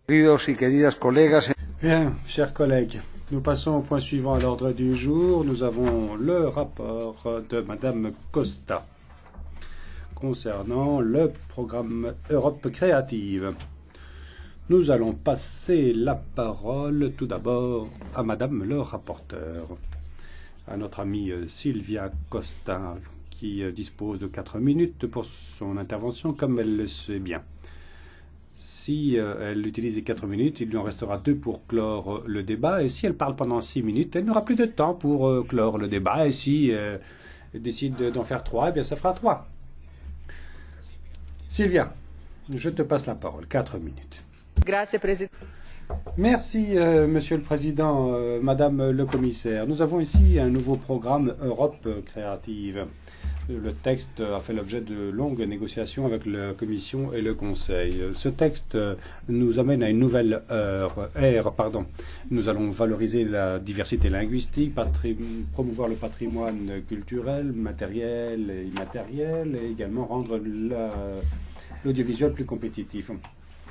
Queridos y queridas colegas. Bien, chers collègues, nous passons au point suivant à l'ordre du jour. Nous avons le rapport de Madame Costa concernant le programme Europe créative. Nous allons passer la parole tout d'abord à Madame le rapporteur, à notre amie Silvia Costa, qui dispose de 4 minutes pour son intervention, comme elle le sait bien. Si elle utilise les 4 minutes, il lui en restera 2 pour clore le débat. Et si elle parle pendant 6 minutes, elle n'aura plus de temps pour clore le débat. Et si elle décide d'en faire 3, eh bien ça fera 3. Sylvia, je te passe la parole. 4 minutes. Grazie, Presidente. Merci, Monsieur le Président, Madame le Commissaire. Nous avons ici un nouveau programme Europe créative. Le texte a fait l'objet de longues négociations avec la Commission et le Conseil. Ce texte nous amène à une nouvelle ère. Nous allons valoriser la diversité linguistique, promouvoir le patrimoine culturel, matériel et immatériel, et également rendre l'audiovisuel plus compétitif.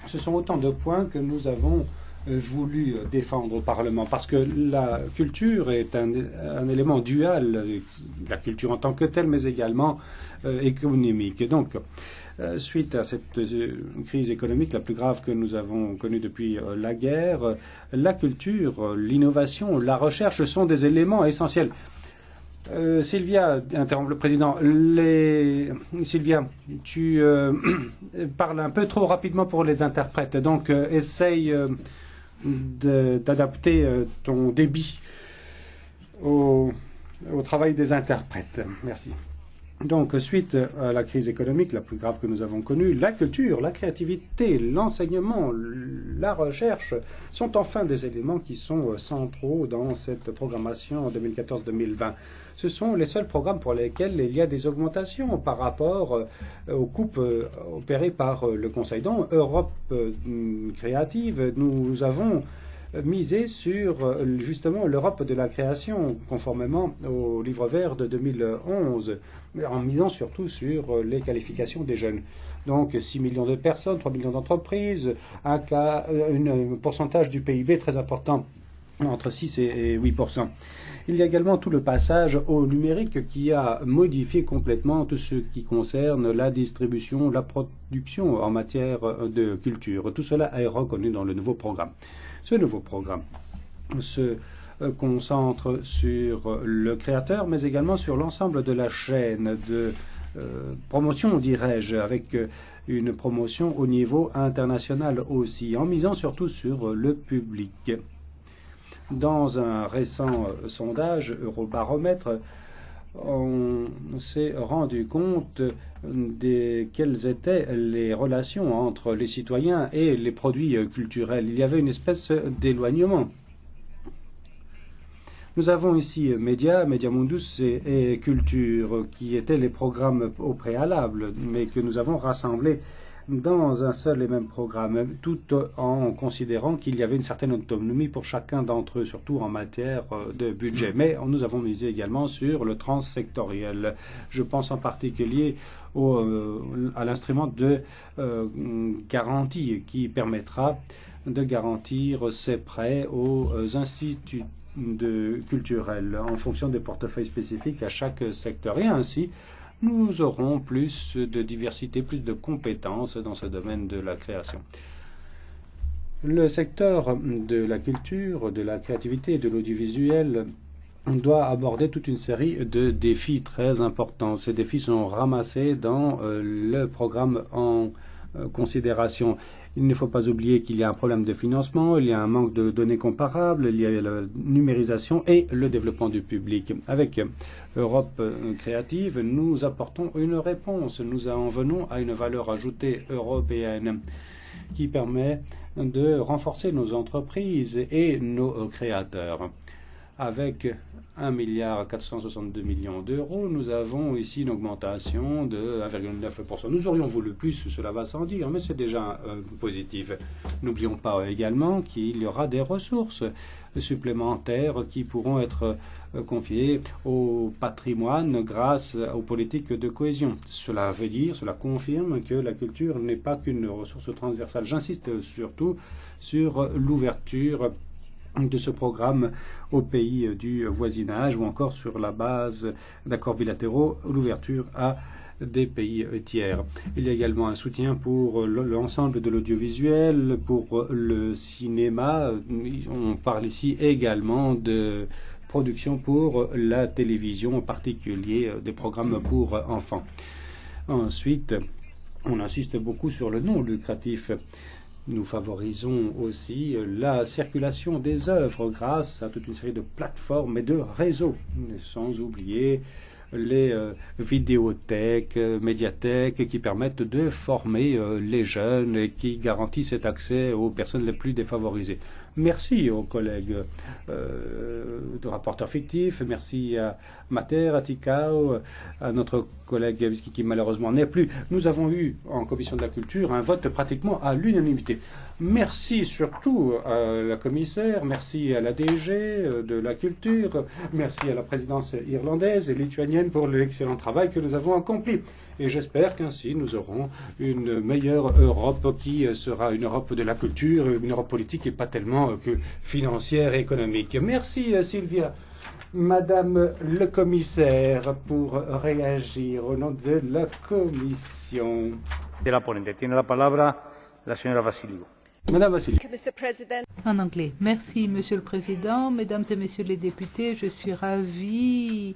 Ce sont autant de points que nous avons voulu défendre au Parlement, parce que la culture est un élément dual, la culture en tant que telle, mais également économique. Et donc, suite à cette crise économique la plus grave que nous avons connue depuis la guerre, la culture, l'innovation, la recherche sont des éléments essentiels. Sylvia, interrompt le président, Sylvia, tu parles un peu trop rapidement pour les interprètes, donc essaye d'adapter ton débit au travail des interprètes. Merci. Donc, suite à la crise économique la plus grave que nous avons connue, la culture, la créativité, l'enseignement, la recherche sont enfin des éléments qui sont centraux dans cette programmation en 2014-2020. Ce sont les seuls programmes pour lesquels il y a des augmentations par rapport aux coupes opérées par le Conseil. Dans Europe créative, nous avons misé sur justement l'Europe de la création, conformément au livre vert de 2011, en misant surtout sur les qualifications des jeunes. Donc 6 millions de personnes, 3 millions d'entreprises, un pourcentage du PIB très important, entre 6 et 8%. Il y a également tout le passage au numérique qui a modifié complètement tout ce qui concerne la distribution, la production en matière de culture. Tout cela est reconnu dans le nouveau programme. Ce nouveau programme se concentre sur le créateur, mais également sur l'ensemble de la chaîne de promotion, dirais-je, avec une promotion au niveau international aussi, en misant surtout sur le public. Dans un récent sondage Eurobaromètre, on s'est rendu compte de quelles étaient les relations entre les citoyens et les produits culturels. Il y avait une espèce d'éloignement. Nous avons ici Média Mundus et Culture, qui étaient les programmes au préalable, mais que nous avons rassemblés dans un seul et même programme, tout en considérant qu'il y avait une certaine autonomie pour chacun d'entre eux, surtout en matière de budget. Mais nous avons misé également sur le transsectoriel. Je pense en particulier à l'instrument de garantie qui permettra de garantir ces prêts aux instituts culturels en fonction des portefeuilles spécifiques à chaque secteur. Et ainsi, nous aurons plus de diversité, plus de compétences dans ce domaine de la création. Le secteur de la culture, de la créativité et de l'audiovisuel doit aborder toute une série de défis très importants. Ces défis sont ramassés dans le programme en considération. Il ne faut pas oublier qu'il y a un problème de financement, il y a un manque de données comparables, il y a la numérisation et le développement du public. Avec Europe créative, nous apportons une réponse. Nous en venons à une valeur ajoutée européenne qui permet de renforcer nos entreprises et nos créateurs. Avec 1,462 milliard d'euros, nous avons ici une augmentation de 1,9%. Nous aurions voulu plus, cela va sans dire, mais c'est déjà positif. N'oublions pas également qu'il y aura des ressources supplémentaires qui pourront être confiées au patrimoine grâce aux politiques de cohésion. Cela veut dire, cela confirme que la culture n'est pas qu'une ressource transversale. J'insiste surtout sur l'ouverture de ce programme aux pays du voisinage ou encore sur la base d'accords bilatéraux, l'ouverture à des pays tiers. Il y a également un soutien pour l'ensemble de l'audiovisuel, pour le cinéma. On parle ici également de production pour la télévision, en particulier des programmes pour enfants. Ensuite, on insiste beaucoup sur le non lucratif. Nous favorisons aussi la circulation des œuvres grâce à toute une série de plateformes et de réseaux, sans oublier les vidéothèques, médiathèques qui permettent de former les jeunes et qui garantissent cet accès aux personnes les plus défavorisées. Merci aux collègues de rapporteurs fictifs, merci à Mater, à Ticao, à notre collègue Gavisky qui malheureusement n'est plus. Nous avons eu en commission de la culture un vote pratiquement à l'unanimité. Merci surtout à la commissaire, merci à la DG de la culture, merci à la présidence irlandaise et lituanienne pour l'excellent travail que nous avons accompli. Et j'espère qu'ainsi nous aurons une meilleure Europe qui sera une Europe de la culture, une Europe politique et pas tellement que financière et économique. Merci Sylvia. Madame le commissaire, pour réagir au nom de la commission. De la ponente. Tiene la palabra la señora Vassiliou. Madame Vassiliou. En anglais. Merci, Monsieur le Président. Mesdames et Messieurs les députés, je suis ravie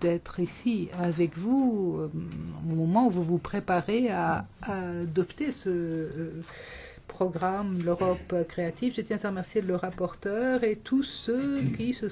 d'être ici avec vous au moment où vous vous préparez à adopter ce programme, l'Europe créative. Je tiens à remercier le rapporteur et tous ceux qui se sont